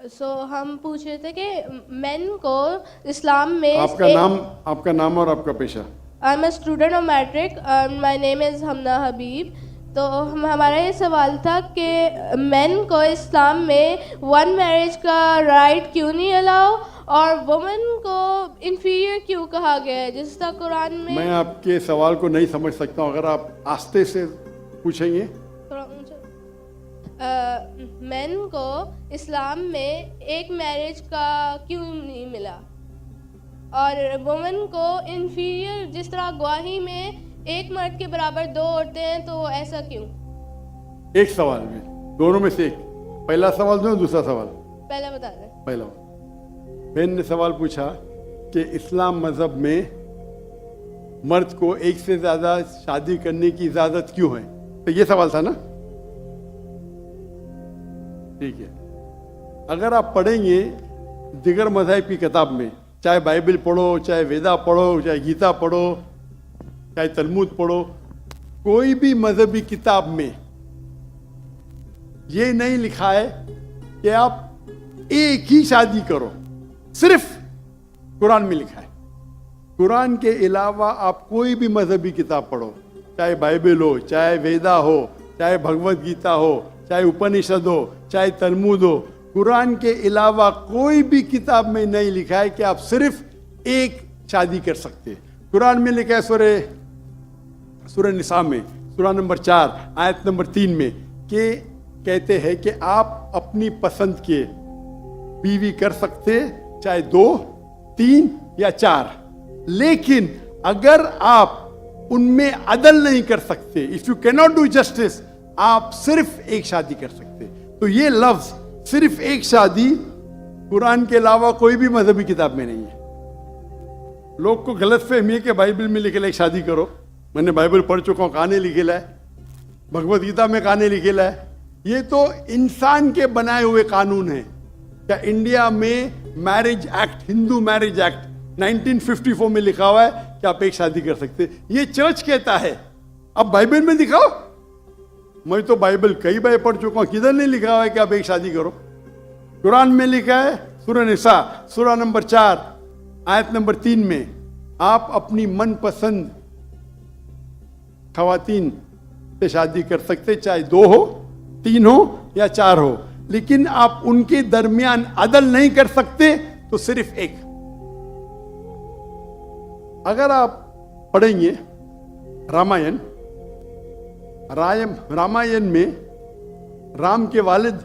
हम पूछ रहे थे कि मेन को इस्लाम में आपका नाम और आपका पेशा। I am a student of matric and my name is Hamna Habib. तो हमारा ये सवाल था कि मेन को इस्लाम में वन मैरिज का राइट क्यों नहीं अलाउ और वुमेन को इन्फीरियर क्यों कहा गया है, जिस तरह कुरान में। मैं आपके सवाल को नहीं समझ सकता हूँ, अगर आप आस्ते से पूछेंगे। मेन को इस्लाम में एक मैरिज का क्यों नहीं मिला और वुमेन को इन्फीरियर, जिस तरह गवाही में एक मर्द के बराबर दो औरतें हैं, तो ऐसा क्यों? एक सवाल में, दोनों में से एक। पहला सवाल दो, दूसरा सवाल। पहला बता दें। पहला बहन ने सवाल पूछा कि इस्लाम मजहब में मर्द को एक से ज्यादा शादी करने की इजाजत क्यों है, तो ये सवाल था ना। ठीक है, अगर आप पढ़ेंगे दिगर मज़हब की किताब में, चाहे बाइबल पढ़ो, चाहे वेदा पढ़ो, चाहे गीता पढ़ो, चाहे तलमूद पढ़ो, कोई भी मजहबी किताब में ये नहीं लिखा है कि आप एक ही शादी करो। सिर्फ कुरान में लिखा है। कुरान के अलावा आप कोई भी मजहबी किताब पढ़ो, चाहे बाइबल हो, चाहे वेदा हो, चाहे भगवत गीता हो, चाहे उपनिषद हो, चाहे तलमूद हो, कुरान के अलावा कोई भी किताब में नहीं लिखा है कि आप सिर्फ एक शादी कर सकते। कुरान में लिखा है सूरह निसा में, सूरह नंबर 4 आयत नंबर 3 में, कि कहते हैं कि आप अपनी पसंद के बीवी कर सकते, चाहे 2, 3 या 4, लेकिन अगर आप उनमें अदल नहीं कर सकते, if you can not do justice, आप सिर्फ एक शादी कर सकते। तो ये लफ्ज सिर्फ एक शादी कुरान के अलावा कोई भी मजहबी किताब में नहीं है। लोग को गलत फहमी है कि बाइबल में लिखेला एक शादी करो। मैंने बाइबल पढ़ चुका हूं, कहानी लिखेला है, भगवत गीता में कहानी लिखेला है। ये तो इंसान के बनाए हुए कानून है। क्या इंडिया में marriage act, Hindu marriage act 1954 में लिखा हुआ है कि आप एक शादी कर सकते? ये चर्च कहता है। अब बाइबल में दिखाओ। मैं तो बाइबल कई बार पढ़ चुका हूं, किधर नहीं लिखा हुआ है कि आप एक शादी करो। कुरान में लिखा है सूरह निसा, सूरह नंबर 4 आयत नंबर 3 में, आप अपनी मनपसंद खवातीन से शादी कर सकते, चाहे 2 हो, 3 हो या 4 हो, लेकिन आप उनके दरमियान अदल नहीं कर सकते, तो सिर्फ एक। अगर आप पढ़ेंगे रामायण में राम के वालिद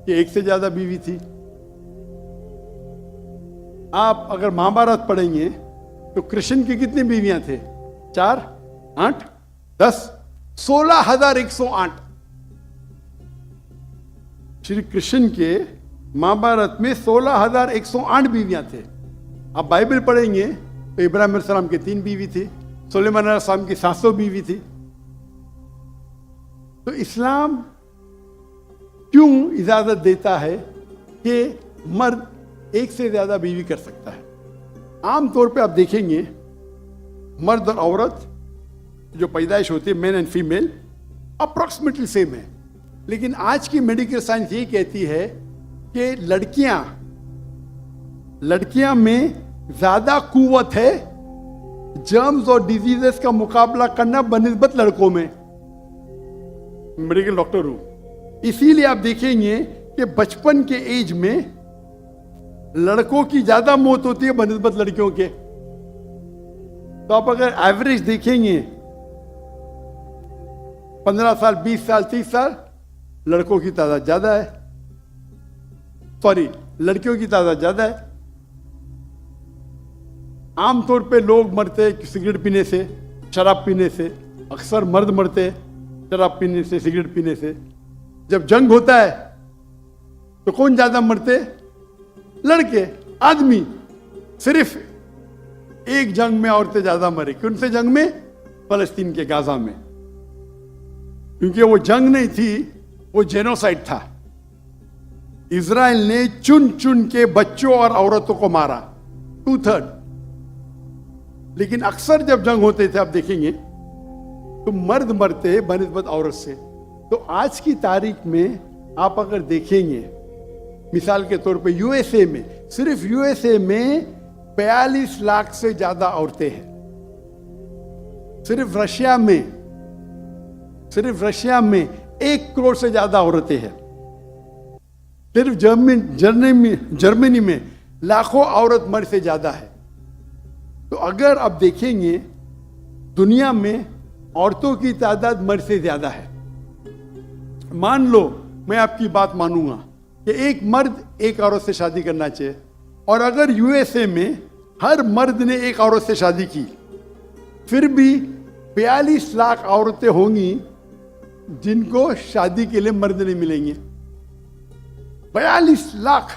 की एक से ज्यादा बीवी थी। आप अगर महाभारत पढ़ेंगे तो कृष्ण की कितनी बीवियां थे? 4, 8, 10, 16,108। श्री कृष्ण के महाभारत में 16,108 बीवियां थे। आप बाइबल पढ़ेंगे तो इब्राहिम अलैहिस्सलाम की 3 बीवी थी, सुलेमान अलैहिस्सलाम की 700 बीवी थी। तो इस्लाम क्यों इजाजत देता है कि मर्द एक से ज्यादा बीवी कर सकता है? आमतौर पे आप देखेंगे मर्द और औरत जो पैदाइश होती है, main and female, approximately same है। लेकिन आज की मेडिकल साइंस ये कहती है कि लड़कियां में ज्यादा कुव्वत है जर्म्स और डिजीजेस का मुकाबला करना बनिस्बत लड़कों में। मेडिकल डॉक्टर हूं, इसीलिए आप देखेंगे कि बचपन के एज में लड़कों की ज्यादा मौत होती है बनिस्बत लड़कियों के। तो आप अगर एवरेज देखेंगे 15 साल, 20 साल, 30 साल, लड़कों की तादाद ज्यादा है, लड़कियों की तादाद ज्यादा है। आमतौर पे लोग मरते हैं सिगरेट पीने से, शराब पीने से। अक्सर मर्द मरते हैं शराब पीने से, सिगरेट पीने से। जब जंग होता है तो कौन ज्यादा मरते? लड़के, आदमी। सिर्फ एक जंग में औरतें ज्यादा मरी। कौन से जंग में? फलस्तीन के गाजा में। क्योंकि वो जंग नहीं थी, वो जेनोसाइड था। इजराइल ने चुन चुन के बच्चों और औरतों को मारा, 2/3। लेकिन अक्सर जब जंग होते थे, आप देखेंगे तो मर्द मरते बनिस्बत औरत से। तो आज की तारीख में आप अगर देखेंगे मिसाल के तौर पे यूएसए में, सिर्फ यूएसए में 42 लाख से ज्यादा औरतें हैं। सिर्फ रशिया में 1 करोड़ से ज्यादा औरतें हैं। सिर्फ जर्मनी में लाखों औरत मर्द से ज्यादा है। तो अगर आप देखेंगे दुनिया में औरतों की तादाद मर्द से ज्यादा है। मान लो मैं आपकी बात मानूंगा कि एक मर्द एक औरत से शादी करना चाहिए, और अगर यूएसए में हर मर्द ने एक औरत से शादी की, फिर भी 42 लाख औरतें होंगी जिनको शादी के लिए मर्द नहीं मिलेंगे। 42 लाख।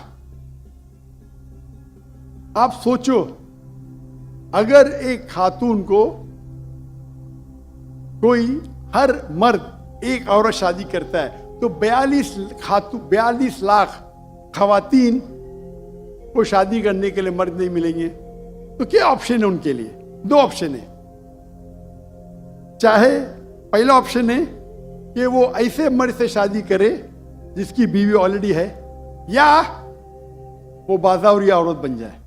आप सोचो, अगर एक खातून को कोई हर मर्द एक औरत शादी करता है तो 42 लाख खवातीन को शादी करने के लिए मर्द नहीं मिलेंगे। तो क्या ऑप्शन है उनके लिए? 2 ऑप्शन है। चाहे पहला ऑप्शन है कि वो ऐसे मर्द से शादी करे जिसकी बीवी ऑलरेडी है, या वो बाजारी औरत बन जाए।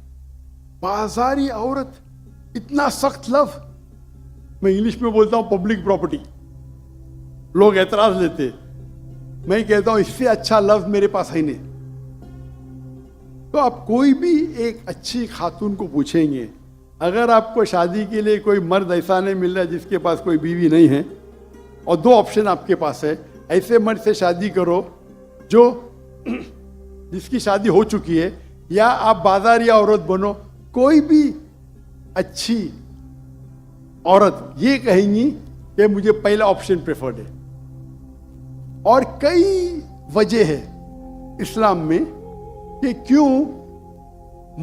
बाजारी औरत, इतना सख्त लव। मैं इंग्लिश में बोलता हूं पब्लिक प्रॉपर्टी। लोग एतराज लेते, मैं कहता हूं इससे अच्छा लव मेरे पास है नहीं। तो आप कोई भी एक अच्छी खातून को पूछेंगे, अगर आपको शादी के लिए कोई मर्द ऐसा नहीं मिल रहा है जिसके पास कोई बीवी नहीं है, और 2 ऑप्शन आपके पास है, ऐसे मर्द से शादी करो जो जिसकी शादी हो चुकी है, या आप बाजारी औरत बनो। कोई भी अच्छी औरत ये कहेंगी कि मुझे पहला ऑप्शन प्रेफर्ड है। और कई वजह है इस्लाम में कि क्यों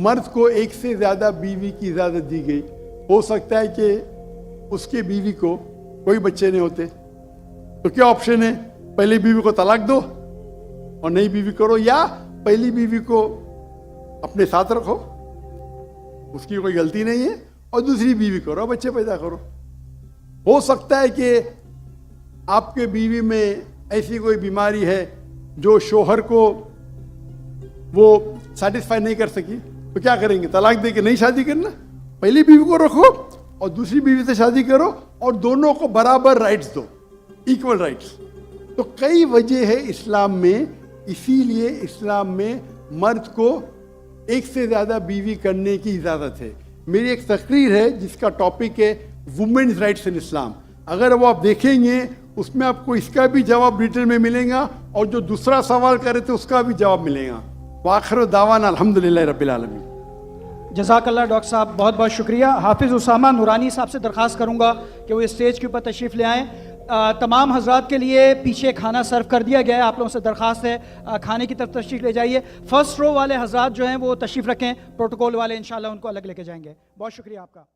मर्द को एक से ज्यादा बीवी की इजाजत दी गई। हो सकता है कि उसके बीवी को कोई बच्चे नहीं होते, तो क्या ऑप्शन है? पहली बीवी को तलाक दो और नई बीवी करो, या पहली बीवी को अपने साथ रखो, उसकी कोई गलती नहीं है, और दूसरी बीवी करो, बच्चे पैदा करो। हो सकता है कि आपके बीवी में ऐसी कोई बीमारी है जो शोहर को वो सेटिस्फाई नहीं कर सकी, तो क्या करेंगे? तलाक दे के नहीं शादी करना, पहली बीवी को रखो और दूसरी बीवी से शादी करो, और दोनों को बराबर राइट्स दो, इक्वल राइट्स। तो कई वजह है इस्लाम में, इसीलिए इस्लाम में मर्द को एक से ज्यादा बीवी करने की इजाजत है। मेरी एक तकरीर है जिसका टॉपिक है वुमेन्स राइट्स इन इस्लाम। अगर वो आप देखेंगे उसमें आपको इसका भी जवाब डिटेल में मिलेगा, और जो दूसरा सवाल करे थे उसका भी जवाब मिलेगा। वाखिर दावाना अल्हम्दुलिल्लाह रब्बिल आलमीन। जज़ाकल्लाह डॉक्टर साहब, बहुत बहुत शुक्रिया। हाफिज़ उसामा नूरानी साहब से दरख्वास्त करूंगा कि वो स्टेज के ऊपर तशरीफ़ ले आएँ। तमाम हजरात के लिए पीछे खाना सर्व कर दिया गया है, आप लोगों से दरख्वास्त है खाने की तरफ तशरीफ़ ले जाइए। फर्स्ट रो वाले हजरात जो हैं वो तशरीफ़ रखें, प्रोटोकॉल वाले इंशाल्लाह उनको अलग लेके जाएंगे। बहुत शुक्रिया आपका।